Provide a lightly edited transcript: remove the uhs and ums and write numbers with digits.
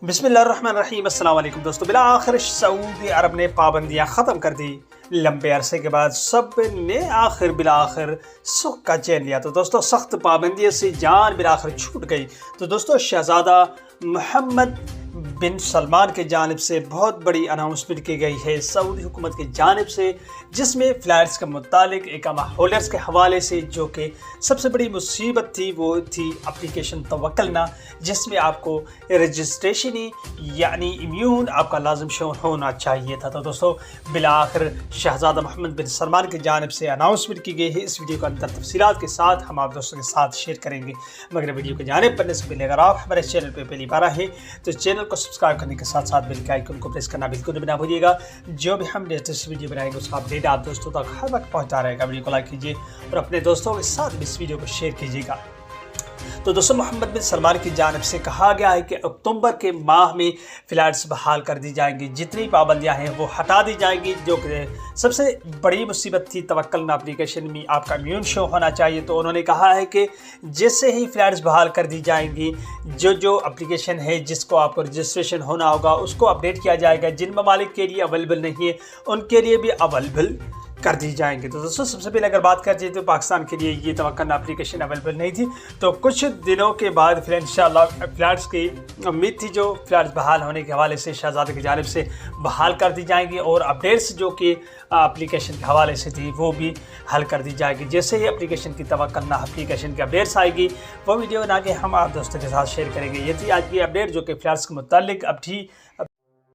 बिस्मिल्लाहिर्रहमानिर्रहीम। अस्सलाम वालेकुम दोस्तों। बिलाखिर सऊदी अरब ने पाबंदियाँ ख़त्म कर दी। लंबे अरसे के बाद सब ने बिलाखिर सुख का चैन लिया। तो दोस्तों सख्त पाबंदियों से जान बिलाखिर छूट गई। तो दोस्तों शहज़ादा मोहम्मद बिन सलमान के जानिब से बहुत बड़ी अनाउंसमेंट की गई है सऊदी हुकूमत की जानिब से, जिसमें फ़्लाइट्स के मुतालिक इकामा होल्डर्स के हवाले से जो कि सबसे बड़ी मुसीबत थी वो थी एप्लीकेशन तवक्कलना, जिसमें आपको रजिस्ट्रेशन यानी इम्यून आपका लाजम शो होना चाहिए था। तो दोस्तों बिलाखिर शहज़ादा मोहम्मद बिन सलमान की जानिब से अनाउंसमेंट की गई है। इस वीडियो के अंदर तफसीलात के साथ हम आप दोस्तों के साथ शेयर करेंगे, मगर वीडियो की जानिब पढ़ने से पहले अगर आप हमारे चैनल पर पहली बार आए तो चैनल को सब्सक्राइब करने के साथ साथ बेल के आइकन को प्रेस करना बिल्कुल भी ना भूलिएगा। जो भी हम लेटेस्ट वीडियो बनाएंगे उसका अपडेट आप दोस्तों तक हर वक्त पहुंचता रहेगा। वीडियो को लाइक कीजिए और अपने दोस्तों के साथ इस वीडियो को शेयर कीजिएगा। तो दोस्तों मोहम्मद बिन सलमान की जानिब से कहा गया है कि अक्टूबर के माह में फ़्लाइट्स बहाल कर दी जाएंगी, जितनी पाबंदियां हैं वो हटा दी जाएंगी। जो कि सबसे बड़ी मुसीबत थी तवक्कल एप्लीकेशन में आपका इम्यून शो होना चाहिए। तो उन्होंने कहा है कि जैसे ही फ़्लाइट्स बहाल कर दी जाएंगी, जो एप्लीकेशन है जिसको आपको रजिस्ट्रेशन होना होगा उसको अपडेट किया जाएगा। जिन ममालिक के लिए अवेलेबल नहीं है उनके लिए भी अवेलेबल कर दी जाएंगे। तो दोस्तों सबसे पहले अगर बात कर तो पाकिस्तान के लिए ये तवक्कल एप्लीकेशन अवेलेबल नहीं थी, तो कुछ दिनों के बाद फिर इंशाअल्लाह फ़्लाइट्स की उम्मीद थी जो फ़्लाइट्स बहाल होने के हवाले से शहज़ादे की जानिब से बहाल कर दी जाएंगी, और अपडेट्स जो कि एप्लीकेशन के हवाले से थी वो भी हल कर दी जाएगी। जैसे ही एप्लीकेशन की तवक्कल एप्लीकेशन की अपडेट्स आएगी वो वीडियो बना के हम आप दोस्तों के साथ शेयर करेंगे। ये थी आज की अपडेट जो कि फ़्लाइट्स के मुतालिक अब थी।